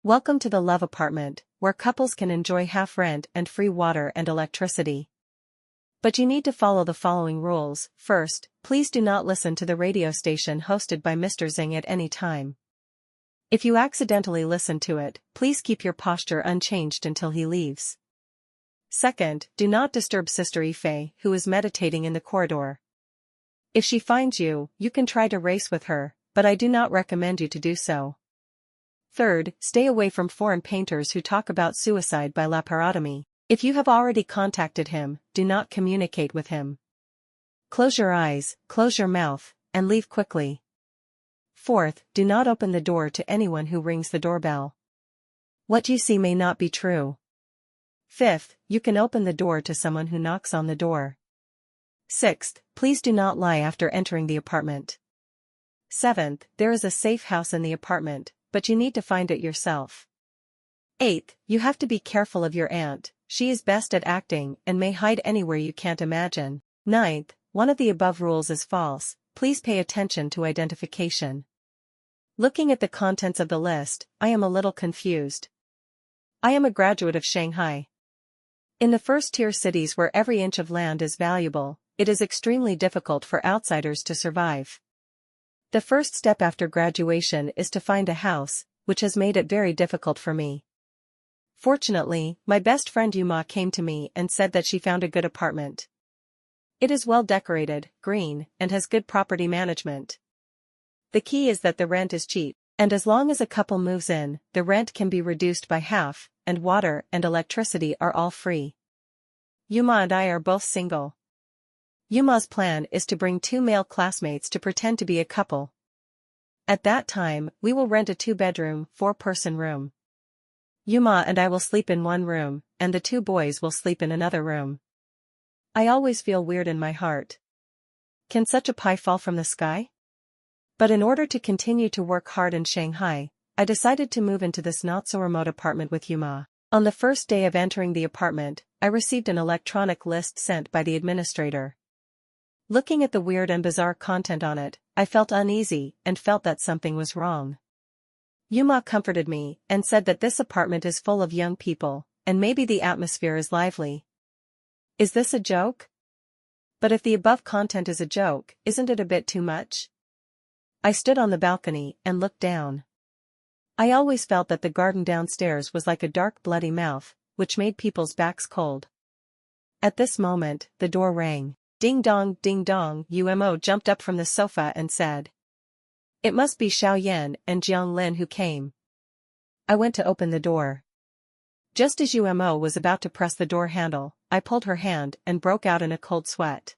Welcome to the Love Apartment, where couples can enjoy half rent and free water and electricity. But you need to follow the following rules. First, please do not listen to the radio station hosted by Mr. Zing at any time. If you accidentally listen to it, please keep your posture unchanged until he leaves. Second, do not disturb Sister Ife, who is meditating in the corridor. If she finds you, you can try to race with her, but I do not recommend you to do so. Third, stay away from foreign painters who talk about suicide by laparotomy. If you have already contacted him, do not communicate with him. Close your eyes, close your mouth, and leave quickly. Fourth, do not open the door to anyone who rings the doorbell. What you see may not be true. Fifth, you can open the door to someone who knocks on the door. Sixth, please do not lie after entering the apartment. Seventh, there is a safe house in the apartment, but you need to find it yourself. Eighth, you have to be careful of your aunt, she is best at acting and may hide anywhere you can't imagine. Ninth, one of the above rules is false, please pay attention to identification. Looking at the contents of the list, I am a little confused. I am a graduate of Shanghai. In the first-tier cities where every inch of land is valuable, it is extremely difficult for outsiders to survive. The first step after graduation is to find a house, which has made it very difficult for me. Fortunately, my best friend Yuma came to me and said that she found a good apartment. It is well decorated, green, and has good property management. The key is that the rent is cheap, and as long as a couple moves in, the rent can be reduced by half, and water and electricity are all free. Yuma and I are both single. Yuma's plan is to bring 2 male classmates to pretend to be a couple. At that time, we will rent a 2-bedroom, 4-person room. Yuma and I will sleep in one room, and the 2 boys will sleep in another room. I always feel weird in my heart. Can such a pie fall from the sky? But in order to continue to work hard in Shanghai, I decided to move into this not-so-remote apartment with Yuma. On the first day of entering the apartment, I received an electronic list sent by the administrator. Looking at the weird and bizarre content on it, I felt uneasy and felt that something was wrong. Yuma comforted me and said that this apartment is full of young people, and maybe the atmosphere is lively. Is this a joke? But if the above content is a joke, isn't it a bit too much? I stood on the balcony and looked down. I always felt that the garden downstairs was like a dark bloody mouth, which made people's backs cold. At this moment, the door rang. Ding dong, ding dong. Umo jumped up from the sofa and said, "It must be Xiaoyan and Jiang Lin who came." I went to open the door. Just as Umo was about to press the door handle, I pulled her hand and broke out in a cold sweat.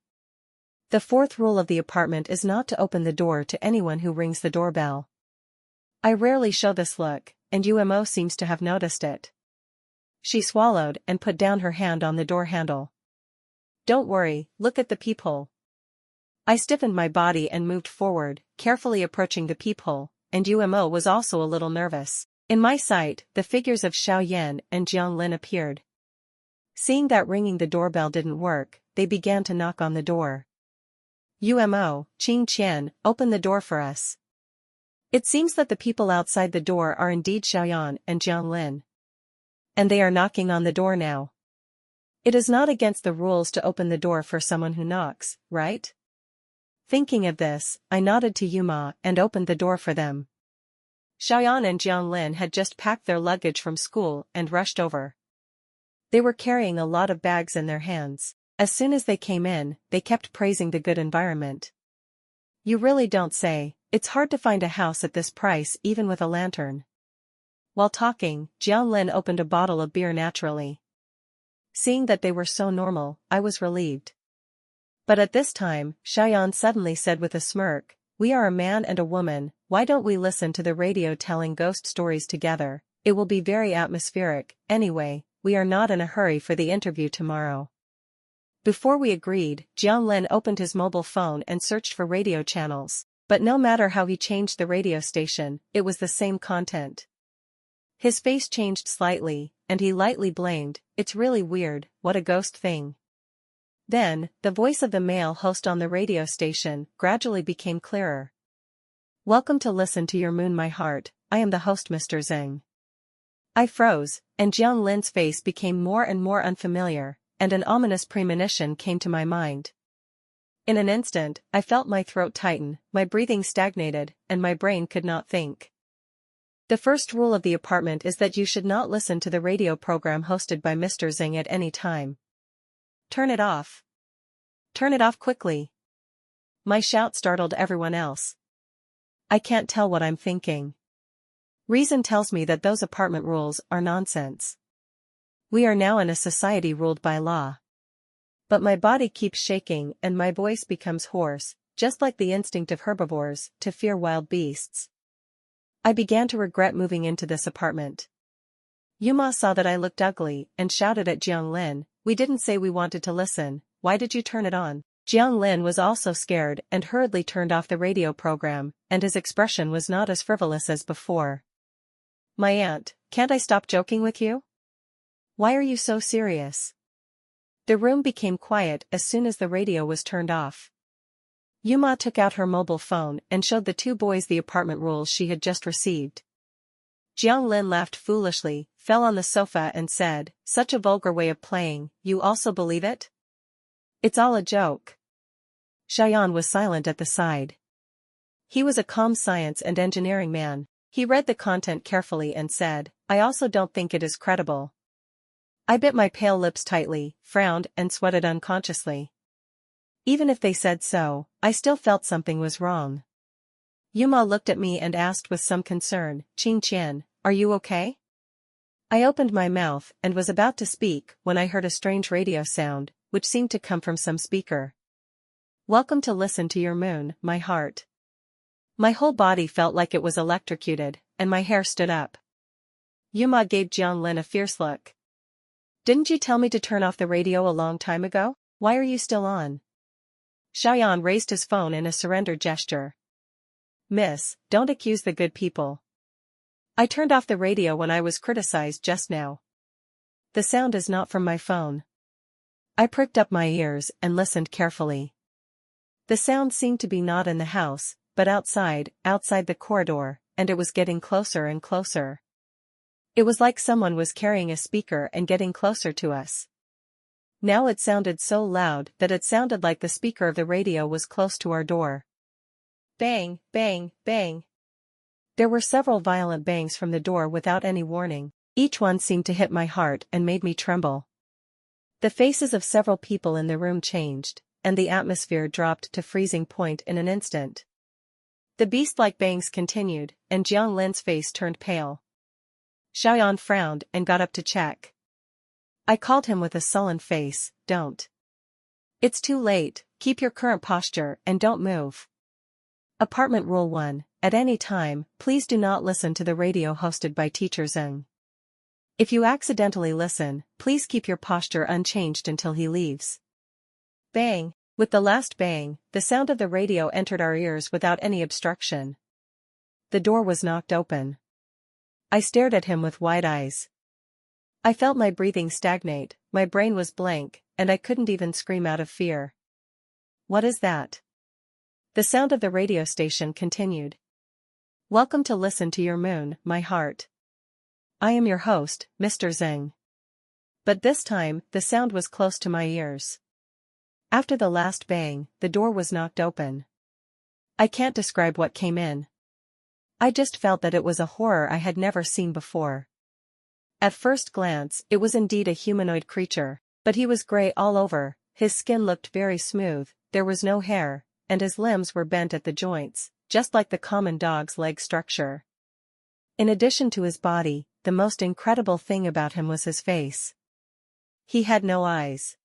The fourth rule of the apartment is not to open the door to anyone who rings the doorbell. I rarely show this look, and Umo seems to have noticed it. She swallowed and put down her hand on the door handle. "Don't worry, look at the peephole." I stiffened my body and moved forward, carefully approaching the peephole, and Umo was also a little nervous. In my sight, the figures of Xiaoyan and Jiang Lin appeared. Seeing that ringing the doorbell didn't work, they began to knock on the door. "Umo, Qing Qian, open the door for us." It seems that the people outside the door are indeed Xiaoyan and Jiang Lin. And they are knocking on the door now. It is not against the rules to open the door for someone who knocks, right? Thinking of this, I nodded to Yuma and opened the door for them. Xiaoyan and Jiang Lin had just packed their luggage from school and rushed over. They were carrying a lot of bags in their hands. As soon as they came in, they kept praising the good environment. "You really don't say, it's hard to find a house at this price even with a lantern." While talking, Jiang Lin opened a bottle of beer naturally. Seeing that they were so normal, I was relieved. But at this time, Xiaoyan suddenly said with a smirk, "We are a man and a woman, why don't we listen to the radio telling ghost stories together? It will be very atmospheric. Anyway, we are not in a hurry for the interview tomorrow." Before we agreed, Jiang Lin opened his mobile phone and searched for radio channels, but no matter how he changed the radio station, it was the same content. His face changed slightly, and he lightly blamed, "It's really weird, what a ghost thing." Then, the voice of the male host on the radio station gradually became clearer. "Welcome to Listen to Your Moon My Heart, I am the host Mr. Zeng. I froze, and Jiang Lin's face became more and more unfamiliar, and an ominous premonition came to my mind. In an instant, I felt my throat tighten, my breathing stagnated, and my brain could not think. The first rule of the apartment is that you should not listen to the radio program hosted by Mr. Zheng at any time. Turn it off. Turn it off quickly. My shout startled everyone else. I can't tell what I'm thinking. Reason tells me that those apartment rules are nonsense. We are now in a society ruled by law. But my body keeps shaking and my voice becomes hoarse, just like the instinct of herbivores to fear wild beasts. I began to regret moving into this apartment. Yuma saw that I looked ugly and shouted at Jiang Lin, "We didn't say we wanted to listen, why did you turn it on?" Jiang Lin was also scared and hurriedly turned off the radio program, and his expression was not as frivolous as before. "My aunt, can't I stop joking with you? Why are you so serious?" The room became quiet as soon as the radio was turned off. Yuma took out her mobile phone and showed the two boys the apartment rules she had just received. Jiang Lin laughed foolishly, fell on the sofa and said, "Such a vulgar way of playing, you also believe it? It's all a joke." Xiaoyan was silent at the side. He was a calm science and engineering man. He read the content carefully and said, "I also don't think it is credible." I bit my pale lips tightly, frowned and sweated unconsciously. Even if they said so, I still felt something was wrong. Yuma looked at me and asked with some concern, "Qing Qian, are you okay?" I opened my mouth and was about to speak when I heard a strange radio sound, which seemed to come from some speaker. "Welcome to Listen to Your Moon, my heart." My whole body felt like it was electrocuted, and my hair stood up. Yuma gave Jiang Lin a fierce look. "Didn't you tell me to turn off the radio a long time ago? Why are you still on?" Xiaoyan raised his phone in a surrender gesture. "Miss, don't accuse the good people. I turned off the radio when I was criticized just now. The sound is not from my phone." I pricked up my ears and listened carefully. The sound seemed to be not in the house, but outside the corridor, and it was getting closer and closer. It was like someone was carrying a speaker and getting closer to us. Now it sounded so loud that it sounded like the speaker of the radio was close to our door. Bang, bang, bang. There were several violent bangs from the door without any warning. Each one seemed to hit my heart and made me tremble. The faces of several people in the room changed, and the atmosphere dropped to freezing point in an instant. The beast-like bangs continued, and Jiang Lin's face turned pale. Xiaoyan frowned and got up to check. I called him with a sullen face, "Don't. It's too late, keep your current posture and don't move." Apartment Rule 1, at any time, please do not listen to the radio hosted by Teacher Zheng. If you accidentally listen, please keep your posture unchanged until he leaves. Bang! With the last bang, the sound of the radio entered our ears without any obstruction. The door was knocked open. I stared at him with wide eyes. I felt my breathing stagnate, my brain was blank, and I couldn't even scream out of fear. "What is that?" The sound of the radio station continued. "Welcome to Listen to Your Moon, my heart. I am your host, Mr. Zheng." But this time, the sound was close to my ears. After the last bang, the door was knocked open. I can't describe what came in. I just felt that it was a horror I had never seen before. At first glance, it was indeed a humanoid creature, but he was gray all over, his skin looked very smooth, there was no hair, and his limbs were bent at the joints, just like the common dog's leg structure. In addition to his body, the most incredible thing about him was his face. He had no eyes.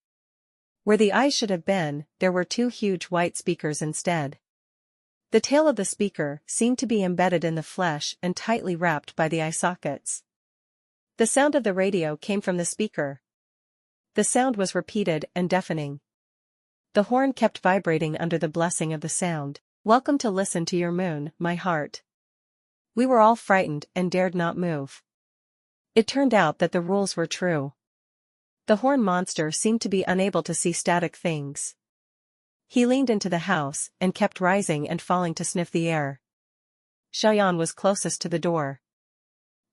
Where the eyes should have been, there were two huge white speakers instead. The tail of the speaker seemed to be embedded in the flesh and tightly wrapped by the eye sockets. The sound of the radio came from the speaker. The sound was repeated and deafening. The horn kept vibrating under the blessing of the sound. "Welcome to Listen to Your Moon, my heart." We were all frightened and dared not move. It turned out that the rules were true. The horn monster seemed to be unable to see static things. He leaned into the house and kept rising and falling to sniff the air. Xiaoyan was closest to the door.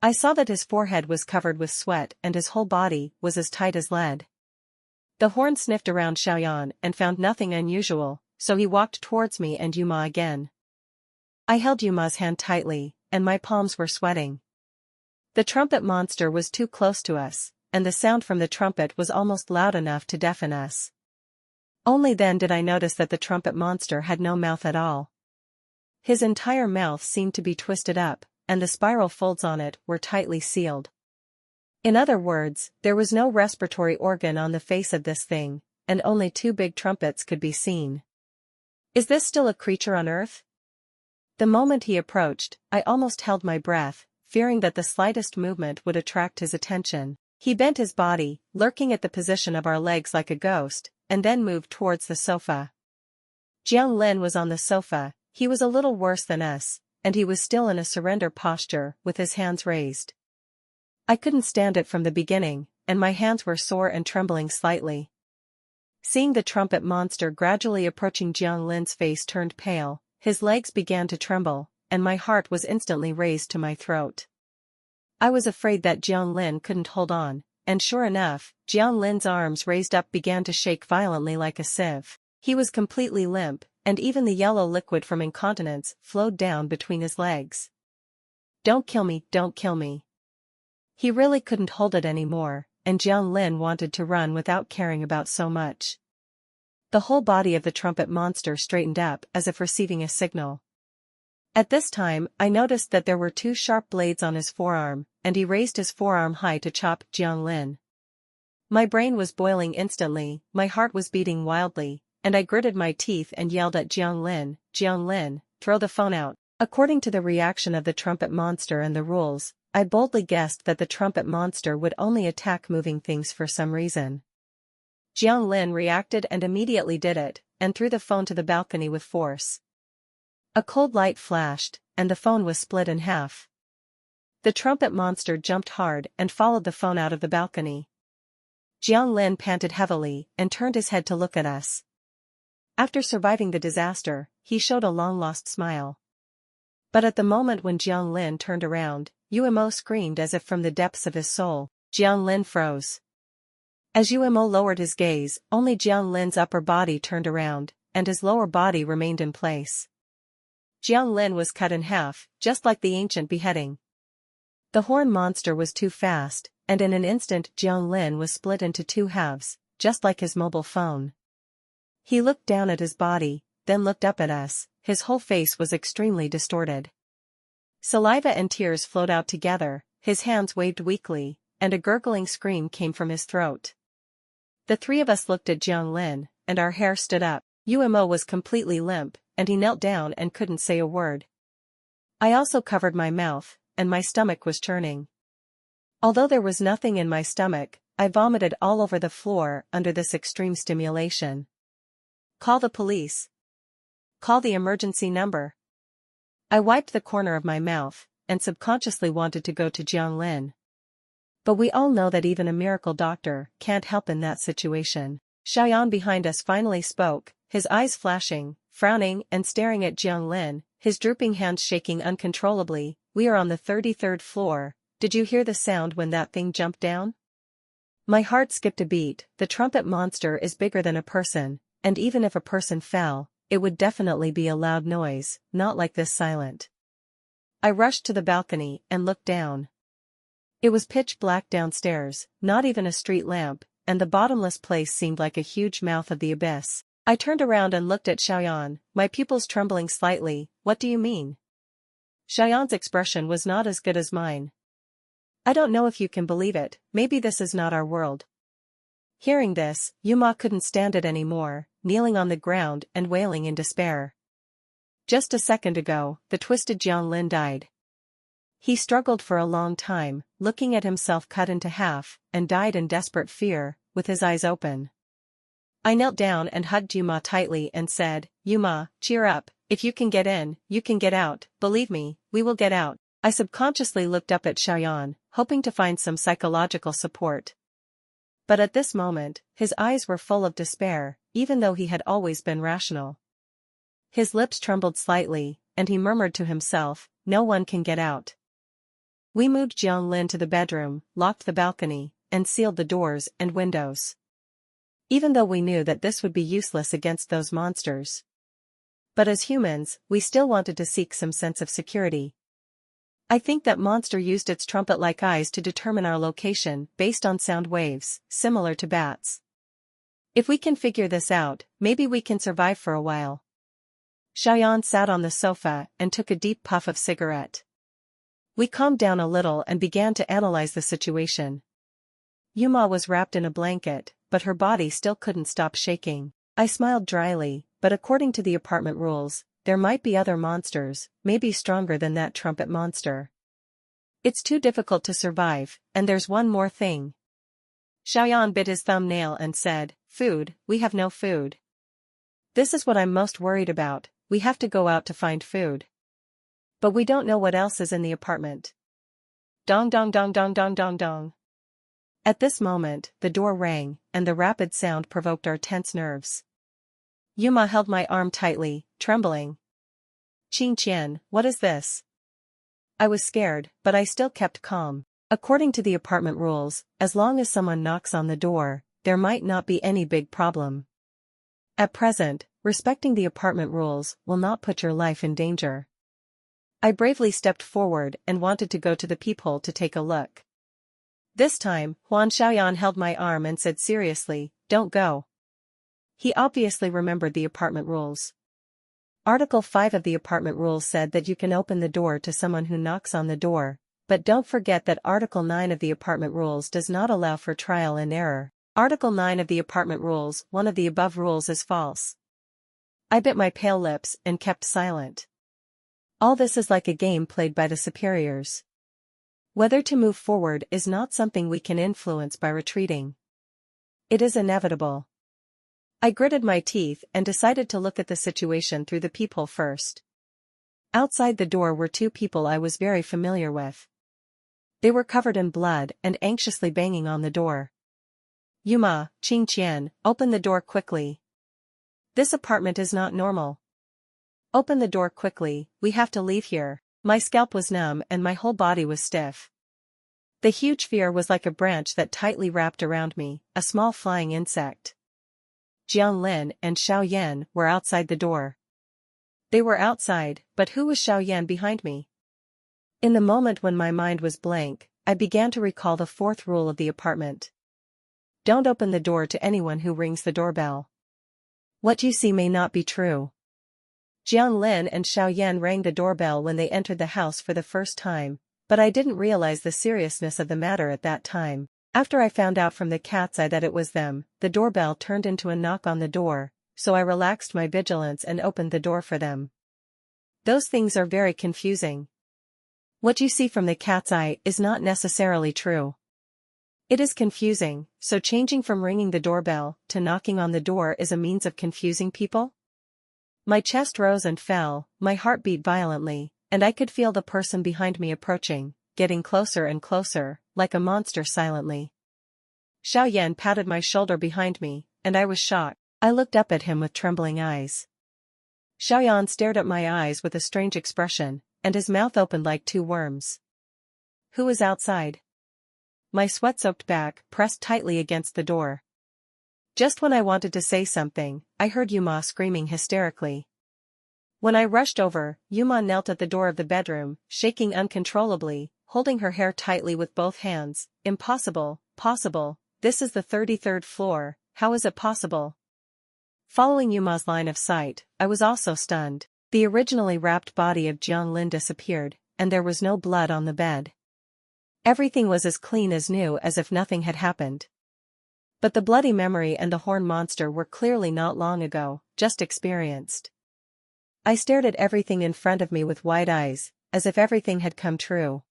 I saw that his forehead was covered with sweat and his whole body was as tight as lead. The horn sniffed around Xiaoyan and found nothing unusual, so he walked towards me and Yuma again. I held Yuma's hand tightly, and my palms were sweating. The trumpet monster was too close to us, and the sound from the trumpet was almost loud enough to deafen us. Only then did I notice that the trumpet monster had no mouth at all. His entire mouth seemed to be twisted up, and the spiral folds on it were tightly sealed. In other words, there was no respiratory organ on the face of this thing, and only two big trumpets could be seen. Is this still a creature on Earth? The moment he approached, I almost held my breath, fearing that the slightest movement would attract his attention. He bent his body, lurking at the position of our legs like a ghost, and then moved towards the sofa. Jiang Lin was on the sofa. He was a little worse than us, and he was still in a surrender posture with his hands raised. I couldn't stand it from the beginning, and my hands were sore and trembling slightly. Seeing the trumpet monster gradually approaching, Jiang Lin's face turned pale, his legs began to tremble, and my heart was instantly raised to my throat. I was afraid that Jiang Lin couldn't hold on, and sure enough, Jiang Lin's arms raised up began to shake violently like a sieve. He was completely limp, and even the yellow liquid from incontinence flowed down between his legs. Don't kill me, don't kill me. He really couldn't hold it anymore, and Jiang Lin wanted to run without caring about so much. The whole body of the trumpet monster straightened up as if receiving a signal. At this time, I noticed that there were two sharp blades on his forearm, and he raised his forearm high to chop Jiang Lin. My brain was boiling instantly, my heart was beating wildly, and I gritted my teeth and yelled at Jiang Lin, throw the phone out. According to the reaction of the trumpet monster and the rules, I boldly guessed that the trumpet monster would only attack moving things for some reason. Jiang Lin reacted and immediately did it, and threw the phone to the balcony with force. A cold light flashed, and the phone was split in half. The trumpet monster jumped hard and followed the phone out of the balcony. Jiang Lin panted heavily and turned his head to look at us. After surviving the disaster, he showed a long-lost smile. But at the moment when Jiang Lin turned around, Yuemo screamed as if from the depths of his soul. Jiang Lin froze. As Yuemo lowered his gaze, only Jiang Lin's upper body turned around, and his lower body remained in place. Jiang Lin was cut in half, just like the ancient beheading. The horn monster was too fast, and in an instant Jiang Lin was split into two halves, just like his mobile phone. He looked down at his body, then looked up at us. His whole face was extremely distorted. Saliva and tears flowed out together, his hands waved weakly, and a gurgling scream came from his throat. The three of us looked at Jiang Lin, and our hair stood up. Yuemo was completely limp, and he knelt down and couldn't say a word. I also covered my mouth, and my stomach was churning. Although there was nothing in my stomach, I vomited all over the floor under this extreme stimulation. Call the police. Call the emergency number. I wiped the corner of my mouth, and subconsciously wanted to go to Jiang Lin. But we all know that even a miracle doctor can't help in that situation. Xiaoyan behind us finally spoke, his eyes flashing, frowning and staring at Jiang Lin, his drooping hands shaking uncontrollably. We are on the 33rd floor, did you hear the sound when that thing jumped down? My heart skipped a beat. The trumpet monster is bigger than a person, and even if a person fell, it would definitely be a loud noise, not like this silent. I rushed to the balcony and looked down. It was pitch black downstairs, not even a street lamp, and the bottomless place seemed like a huge mouth of the abyss. I turned around and looked at Xiaoyan, my pupils trembling slightly. What do you mean? Xiaoyan's expression was not as good as mine. I don't know if you can believe it, maybe this is not our world. Hearing this, Yuma couldn't stand it anymore, kneeling on the ground and wailing in despair. Just a second ago, the twisted Jiang Lin died. He struggled for a long time, looking at himself cut into half, and died in desperate fear, with his eyes open. I knelt down and hugged Yuma tightly and said, Yuma, cheer up, if you can get in, you can get out, believe me, we will get out. I subconsciously looked up at Xiaoyan, hoping to find some psychological support. But at this moment, his eyes were full of despair, even though he had always been rational. His lips trembled slightly, and he murmured to himself, no one can get out. We moved Jiang Lin to the bedroom, locked the balcony, and sealed the doors and windows. Even though we knew that this would be useless against those monsters. But as humans, we still wanted to seek some sense of security. I think that monster used its trumpet-like eyes to determine our location based on sound waves, similar to bats. If we can figure this out, maybe we can survive for a while. Xiaoyan sat on the sofa and took a deep puff of cigarette. We calmed down a little and began to analyze the situation. Yuma was wrapped in a blanket, but her body still couldn't stop shaking. I smiled dryly, but according to the apartment rules, there might be other monsters, maybe stronger than that trumpet monster. It's too difficult to survive, and there's one more thing. Xiaoyan bit his thumbnail and said, "Food, we have no food. This is what I'm most worried about, we have to go out to find food. But we don't know what else is in the apartment." Dong dong dong dong dong dong dong. At this moment, the door rang, and the rapid sound provoked our tense nerves. Yuma held my arm tightly, trembling. "Qing Qian, what is this?" I was scared, but I still kept calm. According to the apartment rules, as long as someone knocks on the door, there might not be any big problem. At present, respecting the apartment rules will not put your life in danger. I bravely stepped forward and wanted to go to the peephole to take a look. This time, Huan Xiaoyan held my arm and said seriously, "Don't go." He obviously remembered the apartment rules. Article 5 of the apartment rules said that you can open the door to someone who knocks on the door, but don't forget that Article 9 of the apartment rules does not allow for trial and error. Article 9 of the apartment rules, one of the above rules is false. I bit my pale lips and kept silent. All this is like a game played by the superiors. Whether to move forward is not something we can influence by retreating. It is inevitable. I gritted my teeth and decided to look at the situation through the peephole first. Outside the door were two people I was very familiar with. They were covered in blood and anxiously banging on the door. "Yuma, Qing Qian, open the door quickly. This apartment is not normal. Open the door quickly, we have to leave here." My scalp was numb and my whole body was stiff. The huge fear was like a branch that tightly wrapped around me, a small flying insect. Jiang Lin and Xiao Yan were outside the door. They were outside, but who was Xiao Yan behind me? In the moment when my mind was blank, I began to recall the fourth rule of the apartment. Don't open the door to anyone who rings the doorbell. What you see may not be true. Jiang Lin and Xiao Yan rang the doorbell when they entered the house for the first time, but I didn't realize the seriousness of the matter at that time. After I found out from the cat's eye that it was them, the doorbell turned into a knock on the door, so I relaxed my vigilance and opened the door for them. Those things are very confusing. What you see from the cat's eye is not necessarily true. It is confusing, so changing from ringing the doorbell to knocking on the door is a means of confusing people? My chest rose and fell, my heart beat violently, and I could feel the person behind me approaching, getting closer and closer, like a monster silently. Xiao Yan patted my shoulder behind me, and I was shocked. I looked up at him with trembling eyes. Xiao Yan stared at my eyes with a strange expression, and his mouth opened like two worms. "Who is outside?" My sweat-soaked back pressed tightly against the door. Just when I wanted to say something, I heard Yuma screaming hysterically. When I rushed over, Yuma knelt at the door of the bedroom, shaking uncontrollably, holding her hair tightly with both hands. "Impossible, possible, this is the 33rd floor, how is it possible?" Following Yuma's line of sight, I was also stunned. The originally wrapped body of Jiang Lin disappeared, and there was no blood on the bed. Everything was as clean as new, as if nothing had happened. But the bloody memory and the horn monster were clearly not long ago, just experienced. I stared at everything in front of me with wide eyes, as if everything had come true.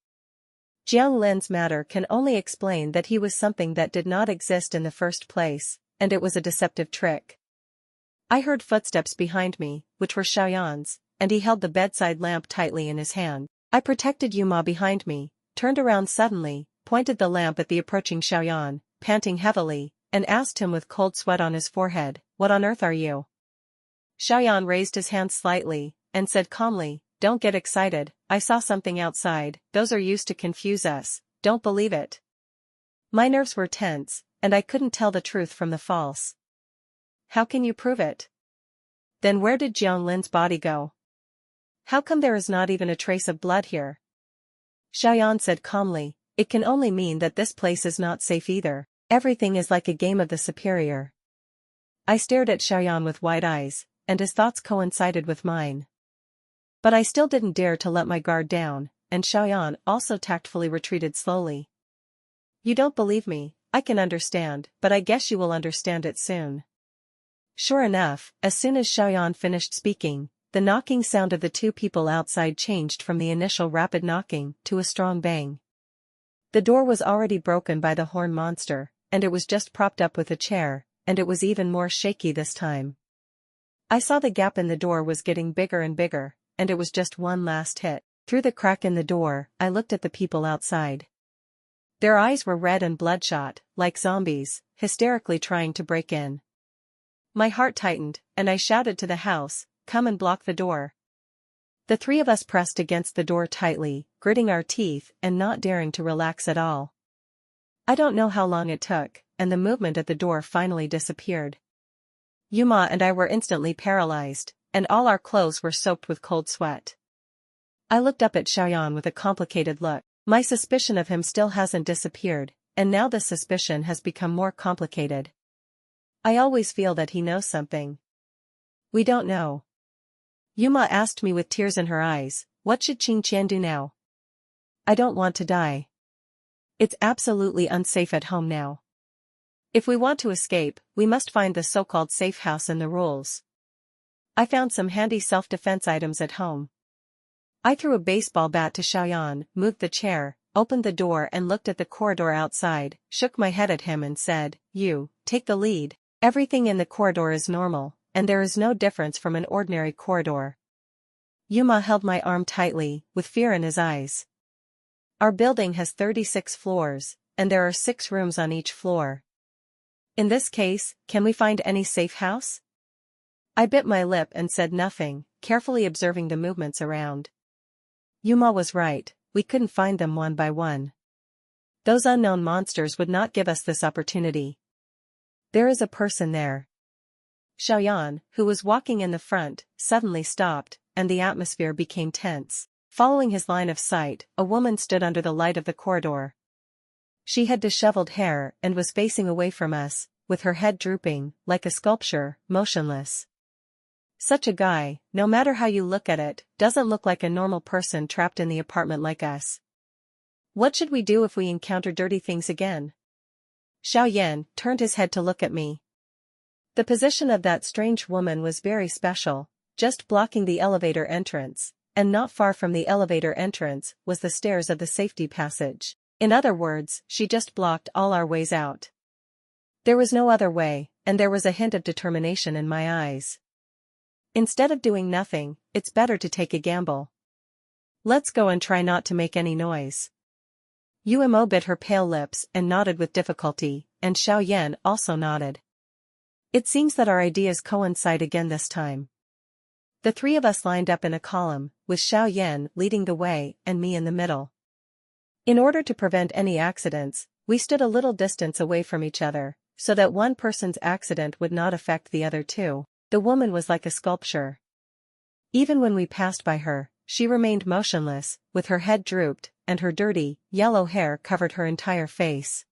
Jiang Lin's matter can only explain that he was something that did not exist in the first place, and it was a deceptive trick. I heard footsteps behind me, which were Xiaoyan's, and he held the bedside lamp tightly in his hand. I protected Yuma behind me, turned around suddenly, pointed the lamp at the approaching Xiaoyan, panting heavily, and asked him with cold sweat on his forehead, "What on earth are you?" Xiaoyan raised his hand slightly, and said calmly, don't get excited, I saw something outside, those are used to confuse us, don't believe it. My nerves were tense, and I couldn't tell the truth from the false. How can you prove it? Then where did Jiang Lin's body go? How come there is not even a trace of blood here? Xiaoyan said calmly, it can only mean that this place is not safe either. Everything is like a game of the superior. I stared at Xiaoyan with wide eyes, and his thoughts coincided with mine. But I still didn't dare to let my guard down, and Xiaoyan also tactfully retreated slowly. You don't believe me, I can understand, but I guess you will understand it soon. Sure enough, as soon as Xiaoyan finished speaking, the knocking sound of the two people outside changed from the initial rapid knocking to a strong bang. The door was already broken by the horn monster, and it was just propped up with a chair, and it was even more shaky this time. I saw the gap in the door was getting bigger and bigger, and it was just one last hit. Through the crack in the door, I looked at the people outside. Their eyes were red and bloodshot, like zombies, hysterically trying to break in. My heart tightened, and I shouted to the house, come and block the door. The three of us pressed against the door tightly, gritting our teeth and not daring to relax at all. I don't know how long it took, and the movement at the door finally disappeared. Yuma and I were instantly paralyzed, and all our clothes were soaked with cold sweat. I looked up at Xiaoyan with a complicated look. My suspicion of him still hasn't disappeared, and now this suspicion has become more complicated. I always feel that he knows something. We don't know. Yuma asked me with tears in her eyes, what should Qing Qian do now? I don't want to die. It's absolutely unsafe at home now. If we want to escape, we must find the so-called safe house and the rules. I found some handy self-defense items at home. I threw a baseball bat to Xiaoyan, moved the chair, opened the door and looked at the corridor outside, shook my head at him and said, you, take the lead. Everything in the corridor is normal, and there is no difference from an ordinary corridor. Yuma held my arm tightly, with fear in his eyes. Our building has 36 floors, and there are 6 rooms on each floor. In this case, can we find any safe house? I bit my lip and said nothing, carefully observing the movements around. Yuma was right, we couldn't find them one by one. Those unknown monsters would not give us this opportunity. There is a person there. Xiaoyan, who was walking in the front, suddenly stopped, and the atmosphere became tense. Following his line of sight, a woman stood under the light of the corridor. She had disheveled hair and was facing away from us, with her head drooping, like a sculpture, motionless. Such a guy, no matter how you look at it, doesn't look like a normal person trapped in the apartment like us. What should we do if we encounter dirty things again? Xiaoyan turned his head to look at me. The position of that strange woman was very special, just blocking the elevator entrance, and not far from the elevator entrance was the stairs of the safety passage. In other words, she just blocked all our ways out. There was no other way, and there was a hint of determination in my eyes. Instead of doing nothing, it's better to take a gamble. Let's go and try not to make any noise. Yumo bit her pale lips and nodded with difficulty, and Xiaoyan also nodded. It seems that our ideas coincide again this time. The three of us lined up in a column, with Xiaoyan leading the way and me in the middle. In order to prevent any accidents, we stood a little distance away from each other, so that one person's accident would not affect the other two. The woman was like a sculpture. Even when we passed by her, she remained motionless, with her head drooped, and her dirty, yellow hair covered her entire face.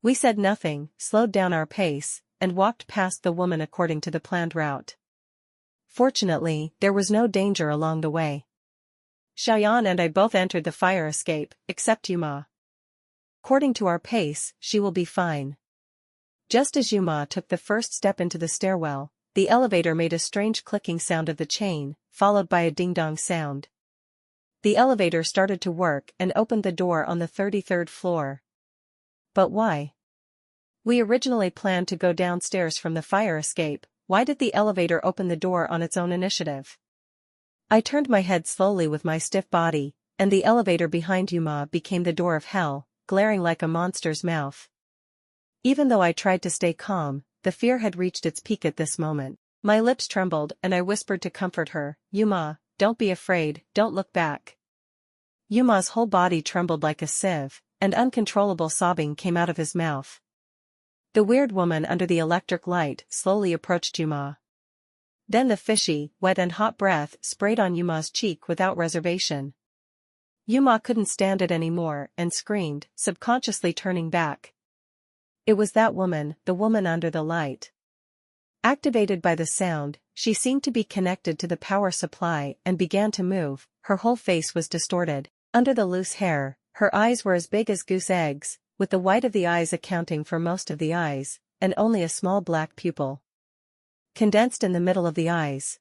We said nothing, slowed down our pace, and walked past the woman according to the planned route. Fortunately, there was no danger along the way. Xiaoyan and I both entered the fire escape, except Yuma. According to our pace, she will be fine. Just as Yuma took the first step into the stairwell, the elevator made a strange clicking sound of the chain, followed by a ding-dong sound. The elevator started to work and opened the door on the 33rd floor. But why? We originally planned to go downstairs from the fire escape. Why did the elevator open the door on its own initiative? I turned my head slowly with my stiff body, and the elevator behind Yuma became the door of hell, glaring like a monster's mouth. Even though I tried to stay calm, the fear had reached its peak at this moment. My lips trembled and I whispered to comfort her, Yuma, don't be afraid, don't look back." Yuma's whole body trembled like a sieve, and uncontrollable sobbing came out of his mouth. The weird woman under the electric light slowly approached Yuma. Then the fishy, wet and hot breath sprayed on Yuma's cheek without reservation. Yuma couldn't stand it anymore and screamed, subconsciously turning back. It was that woman, the woman under the light. Activated by the sound, she seemed to be connected to the power supply and began to move. Her whole face was distorted. Under the loose hair, her eyes were as big as goose eggs, with the white of the eyes accounting for most of the eyes, and only a small black pupil condensed in the middle of the eyes.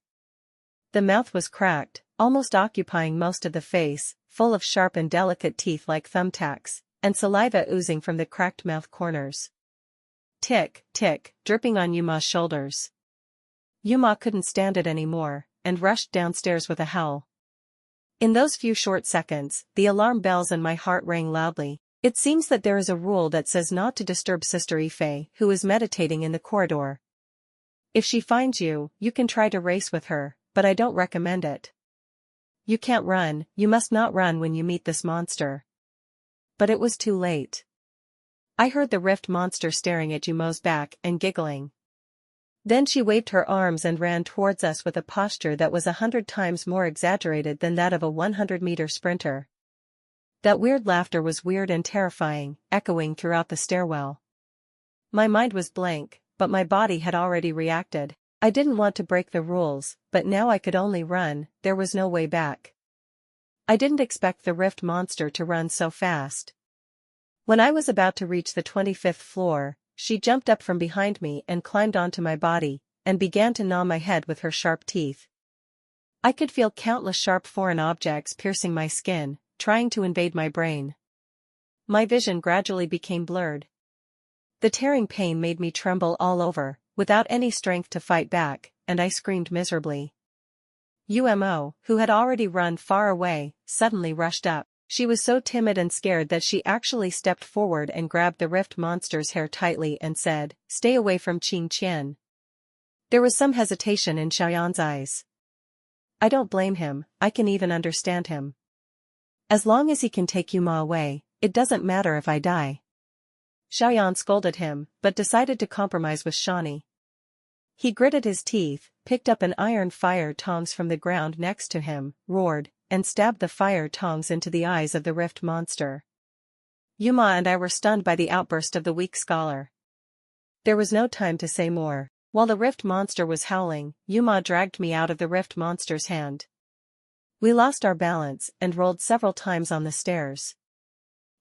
The mouth was cracked, almost occupying most of the face, full of sharp and delicate teeth like thumbtacks, and saliva oozing from the cracked mouth corners. Tick, tick, dripping on Yuma's shoulders. Yuma couldn't stand it anymore, and rushed downstairs with a howl. In those few short seconds, the alarm bells in my heart rang loudly. It seems that there is a rule that says not to disturb Sister Ife, who is meditating in the corridor. If she finds you, you can try to race with her, but I don't recommend it. You can't run, you must not run when you meet this monster. But it was too late. I heard the rift monster staring at Yuma's back and giggling. Then she waved her arms and ran towards us with a posture that was 100 times more exaggerated than that of a 100-meter sprinter. That weird laughter was weird and terrifying, echoing throughout the stairwell. My mind was blank, but my body had already reacted. I didn't want to break the rules, but now I could only run, there was no way back. I didn't expect the rift monster to run so fast. When I was about to reach the 25th floor, she jumped up from behind me and climbed onto my body, and began to gnaw my head with her sharp teeth. I could feel countless sharp foreign objects piercing my skin, trying to invade my brain. My vision gradually became blurred. The tearing pain made me tremble all over, without any strength to fight back, and I screamed miserably. Umo, who had already run far away, suddenly rushed up. She was so timid and scared that she actually stepped forward and grabbed the rift monster's hair tightly and said, "Stay away from Qing Qian." There was some hesitation in Xiaoyan's eyes. I don't blame him, I can even understand him. As long as he can take Yuma away, it doesn't matter if I die. Xiaoyan scolded him, but decided to compromise with Shani. He gritted his teeth, picked up an iron fire tongs from the ground next to him, roared, and stabbed the fire tongs into the eyes of the rift monster. Yuma and I were stunned by the outburst of the weak scholar. There was no time to say more. While the rift monster was howling, Yuma dragged me out of the rift monster's hand. We lost our balance and rolled several times on the stairs.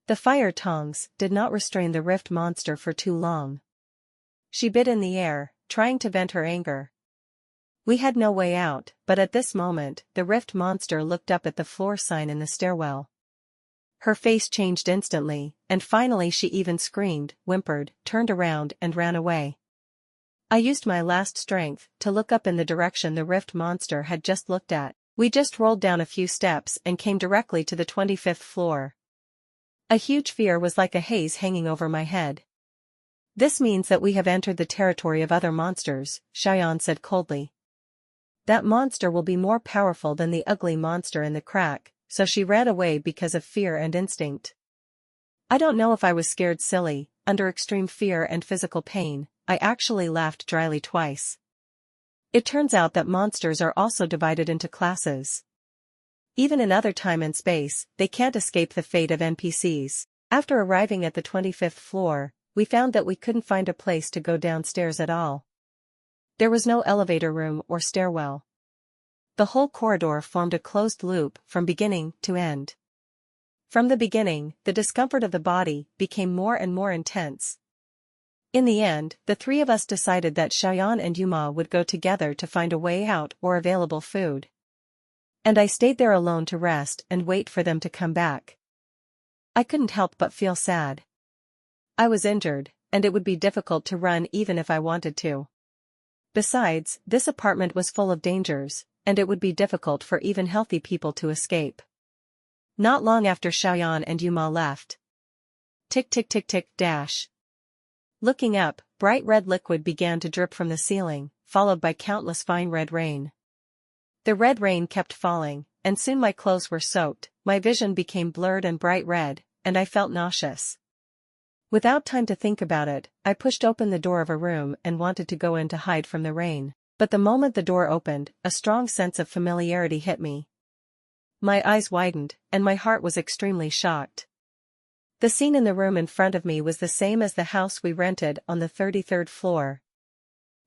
The fire tongs did not restrain the rift monster for too long. She bit in the air, trying to vent her anger. We had no way out, but at this moment, the rift monster looked up at the floor sign in the stairwell. Her face changed instantly, and finally she even screamed, whimpered, turned around and ran away. I used my last strength to look up in the direction the rift monster had just looked at. We just rolled down a few steps and came directly to the 25th floor. A huge fear was like a haze hanging over my head. "This means that we have entered the territory of other monsters," Xiaoyan said coldly. "That monster will be more powerful than the ugly monster in the crack," so she ran away because of fear and instinct. I don't know if I was scared silly, under extreme fear and physical pain, I actually laughed dryly twice. It turns out that monsters are also divided into classes. Even in other time and space, they can't escape the fate of NPCs. After arriving at the 25th floor, we found that we couldn't find a place to go downstairs at all. There was no elevator room or stairwell. The whole corridor formed a closed loop from beginning to end. From the beginning, the discomfort of the body became more and more intense. In the end, the three of us decided that Xiaoyan and Yuma would go together to find a way out or available food. And I stayed there alone to rest and wait for them to come back. I couldn't help but feel sad. I was injured, and it would be difficult to run even if I wanted to. Besides, this apartment was full of dangers, and it would be difficult for even healthy people to escape. Not long after Xiaoyan and Yuma left. Tick tick tick tick dash. Looking up, bright red liquid began to drip from the ceiling, followed by countless fine red rain. The red rain kept falling, and soon my clothes were soaked, my vision became blurred and bright red, and I felt nauseous. Without time to think about it, I pushed open the door of a room and wanted to go in to hide from the rain. But the moment the door opened, a strong sense of familiarity hit me. My eyes widened, and my heart was extremely shocked. The scene in the room in front of me was the same as the house we rented on the 33rd floor.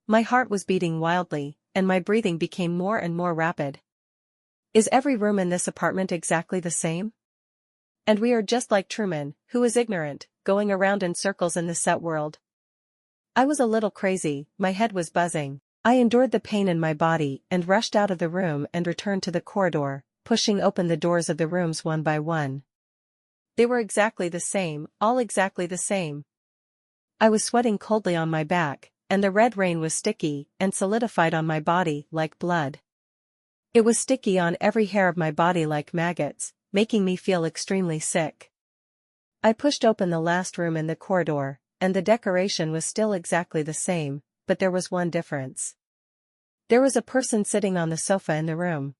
My heart was beating wildly, and my breathing became more and more rapid. Is every room in this apartment exactly the same? And we are just like Truman, who is ignorant, going around in circles in the set world. I was a little crazy, my head was buzzing. I endured the pain in my body and rushed out of the room and returned to the corridor, pushing open the doors of the rooms one by one. They were exactly the same, all exactly the same. I was sweating coldly on my back, and the red rain was sticky and solidified on my body like blood. It was sticky on every hair of my body like maggots, making me feel extremely sick. I pushed open the last room in the corridor, and the decoration was still exactly the same, but there was one difference. There was a person sitting on the sofa in the room.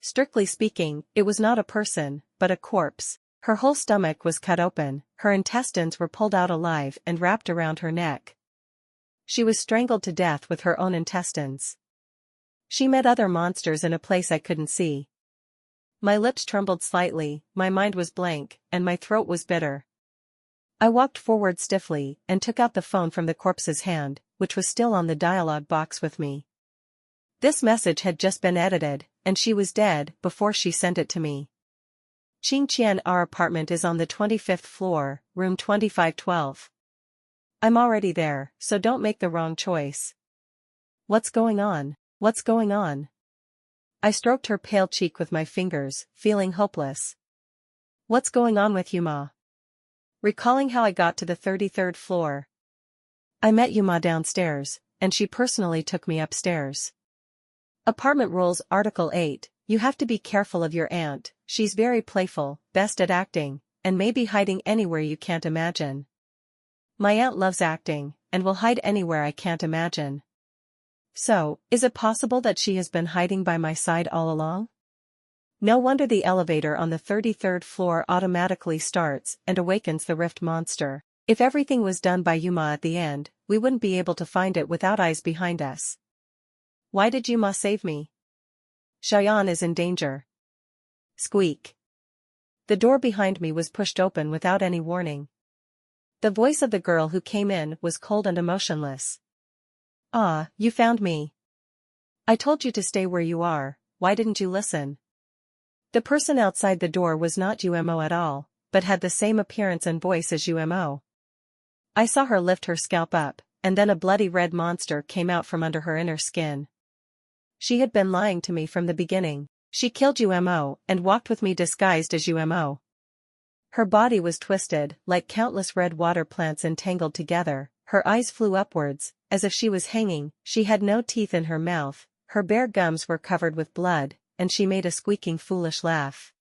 Strictly speaking, it was not a person, but a corpse. Her whole stomach was cut open, her intestines were pulled out alive and wrapped around her neck. She was strangled to death with her own intestines. She met other monsters in a place I couldn't see. My lips trembled slightly, my mind was blank, and my throat was bitter. I walked forward stiffly and took out the phone from the corpse's hand, which was still on the dialogue box with me. This message had just been edited, and she was dead before she sent it to me. Qing Qian, our apartment is on the 25th floor, room 2512. I'm already there, so don't make the wrong choice. What's going on? What's going on? I stroked her pale cheek with my fingers, feeling hopeless. What's going on with you, Ma? Recalling how I got to the 33rd floor. I met Yuma downstairs, and she personally took me upstairs. Apartment Rules Article 8, you have to be careful of your aunt, she's very playful, best at acting, and may be hiding anywhere you can't imagine. My aunt loves acting, and will hide anywhere I can't imagine. So, is it possible that she has been hiding by my side all along? No wonder the elevator on the 33rd floor automatically starts and awakens the rift monster. If everything was done by Yuma at the end, we wouldn't be able to find it without eyes behind us. Why did Yuma save me? Xiaoyan is in danger. Squeak. The door behind me was pushed open without any warning. The voice of the girl who came in was cold and emotionless. Ah, you found me. I told you to stay where you are, why didn't you listen? The person outside the door was not Umo at all, but had the same appearance and voice as Umo. I saw her lift her scalp up, and then a bloody red monster came out from under her inner skin. She had been lying to me from the beginning. She killed Umo and walked with me disguised as Umo. Her body was twisted, like countless red water plants entangled together, her eyes flew upwards, as if she was hanging, she had no teeth in her mouth, her bare gums were covered with blood, and she made a squeaking foolish laugh.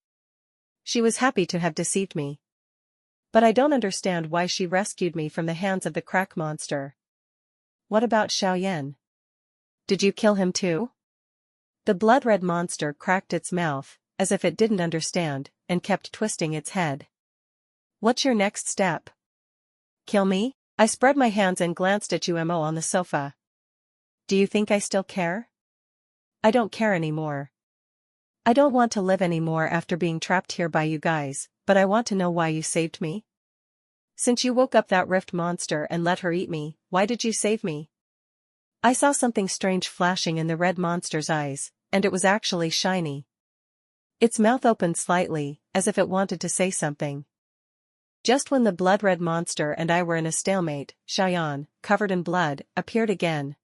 She was happy to have deceived me. But I don't understand why she rescued me from the hands of the crack monster. What about Xiaoyan? Did you kill him too? The blood-red monster cracked its mouth, as if it didn't understand, and kept twisting its head. What's your next step? Kill me? I spread my hands and glanced at Umo on the sofa. Do you think I still care? I don't care anymore. I don't want to live anymore after being trapped here by you guys, but I want to know why you saved me. Since you woke up that rift monster and let her eat me, why did you save me? I saw something strange flashing in the red monster's eyes, and it was actually shiny. Its mouth opened slightly, as if it wanted to say something. Just when the blood-red monster and I were in a stalemate, Xiaoyan, covered in blood, appeared again.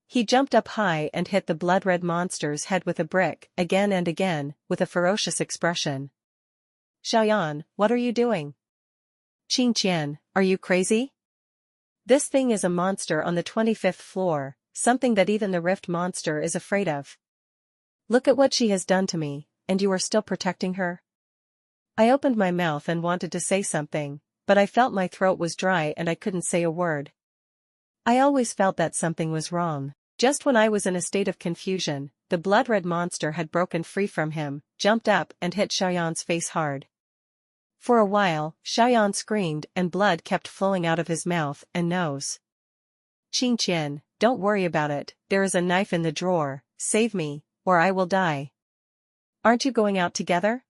He jumped up high and hit the blood-red monster's head with a brick, again and again, with a ferocious expression. Xiaoyan, what are you doing? Qing Qian, are you crazy? This thing is a monster on the 25th floor, something that even the rift monster is afraid of. Look at what she has done to me, and you are still protecting her? I opened my mouth and wanted to say something, but I felt my throat was dry and I couldn't say a word. I always felt that something was wrong. Just when I was in a state of confusion, the blood-red monster had broken free from him, jumped up and hit Xiaoyan's face hard. For a while, Xiaoyan screamed and blood kept flowing out of his mouth and nose. Qing Qian, don't worry about it, there is a knife in the drawer, save me, or I will die. Aren't you going out together?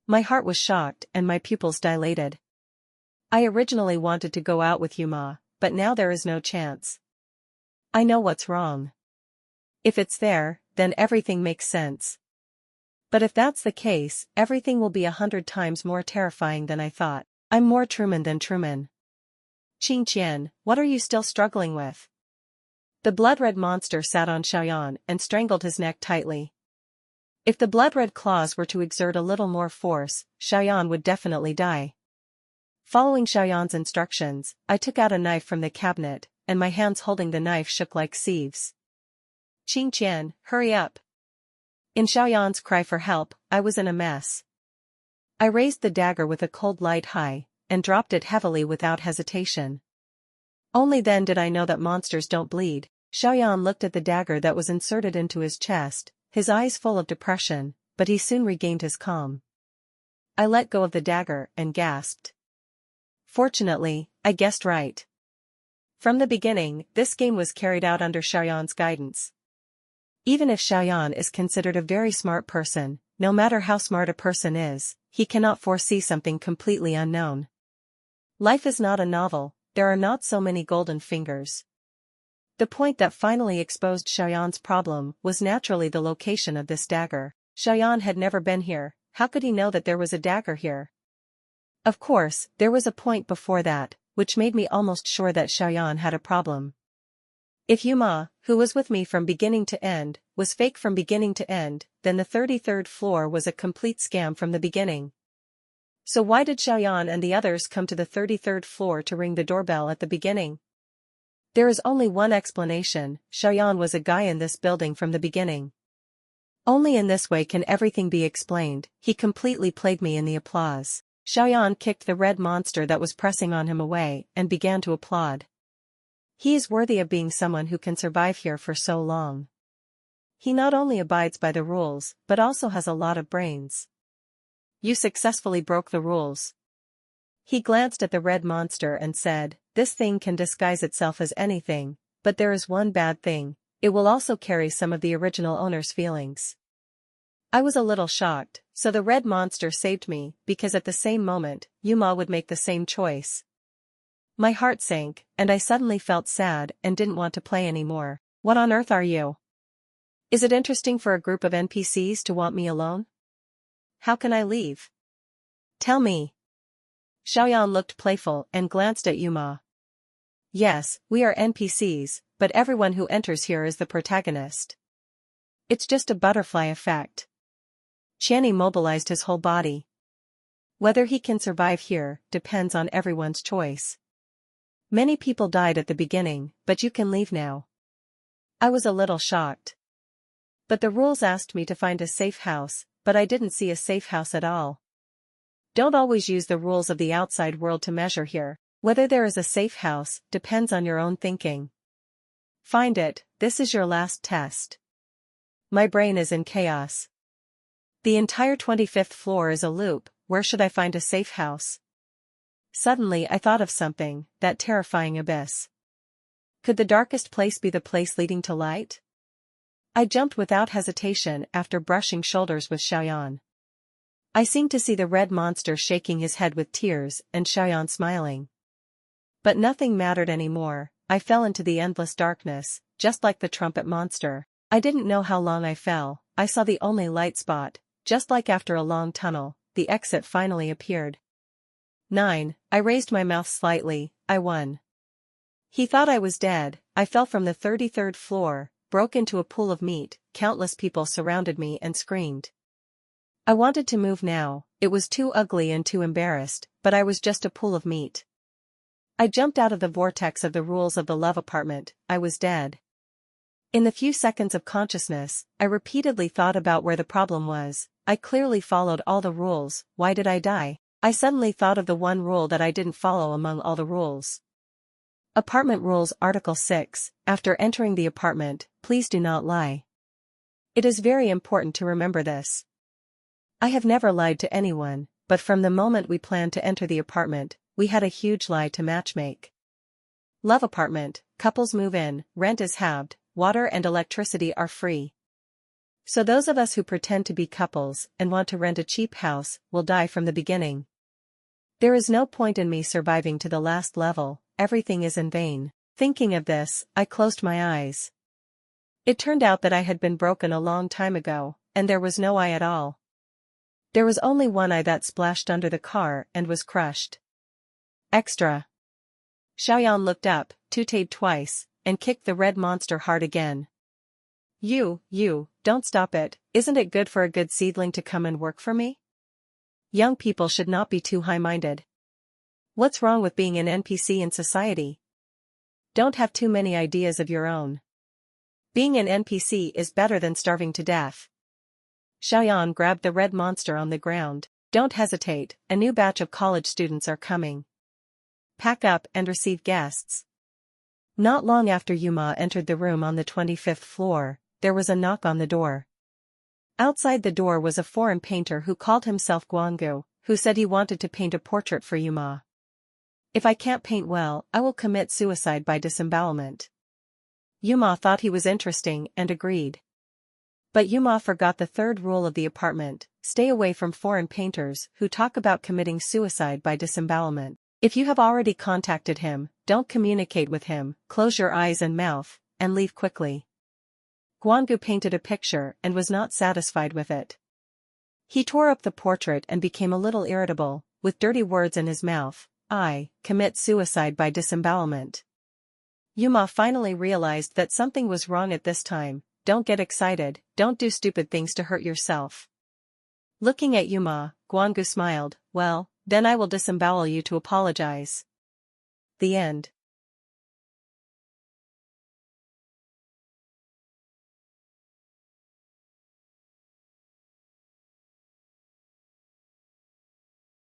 My heart was shocked and my pupils dilated. I originally wanted to go out with you, Ma, but now there is no chance. I know what's wrong. If it's there, then everything makes sense. But if that's the case, everything will be 100 times more terrifying than I thought. I'm more Truman than Truman. Qing Qian, what are you still struggling with? The blood-red monster sat on Xiaoyan and strangled his neck tightly. If the blood-red claws were to exert a little more force, Xiaoyan would definitely die. Following Xiaoyan's instructions, I took out a knife from the cabinet, and my hands holding the knife shook like sieves. Qing Qian, hurry up. In Xiaoyan's cry for help, I was in a mess. I raised the dagger with a cold light high, and dropped it heavily without hesitation. Only then did I know that monsters don't bleed. Xiaoyan looked at the dagger that was inserted into his chest, his eyes full of depression, but he soon regained his calm. I let go of the dagger and gasped. Fortunately, I guessed right. From the beginning, this game was carried out under Xiaoyan's guidance. Even if Xiaoyan is considered a very smart person, no matter how smart a person is, he cannot foresee something completely unknown. Life is not a novel, there are not so many golden fingers. The point that finally exposed Xiaoyan's problem was naturally the location of this dagger. Xiaoyan had never been here, how could he know that there was a dagger here? Of course, there was a point before that, which made me almost sure that Xiaoyan had a problem. If Yuma, who was with me from beginning to end, was fake from beginning to end, then the 33rd floor was a complete scam from the beginning. So why did Xiaoyan and the others come to the 33rd floor to ring the doorbell at the beginning? There is only one explanation, Xiaoyan was a guy in this building from the beginning. Only in this way can everything be explained, he completely played me in the applause. Xiaoyan kicked the red monster that was pressing on him away and began to applaud. He is worthy of being someone who can survive here for so long. He not only abides by the rules, but also has a lot of brains. You successfully broke the rules. He glanced at the red monster and said, this thing can disguise itself as anything, but there is one bad thing, it will also carry some of the original owner's feelings. I was a little shocked, so the red monster saved me, because at the same moment, Yuma would make the same choice. My heart sank, and I suddenly felt sad and didn't want to play anymore. What on earth are you? Is it interesting for a group of NPCs to want me alone? How can I leave? Tell me. Xiaoyan looked playful and glanced at Yuma. Yes, we are NPCs, but everyone who enters here is the protagonist. It's just a butterfly effect. Qian mobilized his whole body. Whether he can survive here depends on everyone's choice. Many people died at the beginning, but you can leave now. I was a little shocked. But the rules asked me to find a safe house, but I didn't see a safe house at all. Don't always use the rules of the outside world to measure here. Whether there is a safe house depends on your own thinking. Find it, this is your last test. My brain is in chaos. The entire 25th floor is a loop, where should I find a safe house? Suddenly I thought of something, that terrifying abyss. Could the darkest place be the place leading to light? I jumped without hesitation after brushing shoulders with Xiaoyan. I seemed to see the red monster shaking his head with tears and Xiaoyan smiling. But nothing mattered anymore, I fell into the endless darkness, just like the trumpet monster. I didn't know how long I fell, I saw the only light spot, just like after a long tunnel, the exit finally appeared. 9. I raised my mouth slightly, I won. He thought I was dead, I fell from the 33rd floor, broke into a pool of meat, countless people surrounded me and screamed. I wanted to move now, it was too ugly and too embarrassed, but I was just a pool of meat. I jumped out of the vortex of the rules of the love apartment, I was dead. In the few seconds of consciousness, I repeatedly thought about where the problem was. I clearly followed all the rules, why did I die? I suddenly thought of the one rule that I didn't follow among all the rules. Apartment Rules Article 6. After entering the apartment, please do not lie. It is very important to remember this. I have never lied to anyone, but from the moment we planned to enter the apartment, we had a huge lie to matchmake. Love apartment, couples move in, rent is halved, water and electricity are free. So those of us who pretend to be couples and want to rent a cheap house will die from the beginning. There is no point in me surviving to the last level, everything is in vain. Thinking of this, I closed my eyes. It turned out that I had been broken a long time ago, and there was no eye at all. There was only one eye that splashed under the car and was crushed. Extra. Xiaoyan looked up, tooted twice, and kicked the red monster hard again. You, don't stop it, isn't it good for a good seedling to come and work for me? Young people should not be too high-minded. What's wrong with being an NPC in society? Don't have too many ideas of your own. Being an NPC is better than starving to death. Xiaoyan grabbed the red monster on the ground. Don't hesitate, a new batch of college students are coming. Pack up and receive guests. Not long after Yuma entered the room on the 25th floor, there was a knock on the door. Outside the door was a foreign painter who called himself Guangu, who said he wanted to paint a portrait for Yuma. If I can't paint well, I will commit suicide by disembowelment. Yuma thought he was interesting and agreed. But Yuma forgot the third rule of the apartment: stay away from foreign painters who talk about committing suicide by disembowelment. If you have already contacted him, don't communicate with him, close your eyes and mouth, and leave quickly. Guangu painted a picture and was not satisfied with it. He tore up the portrait and became a little irritable, with dirty words in his mouth. I commit suicide by disembowelment. Yuma finally realized that something was wrong at this time. Don't get excited, don't do stupid things to hurt yourself. Looking at Yuma, Guangu smiled. Well, then I will disembowel you to apologize. The end.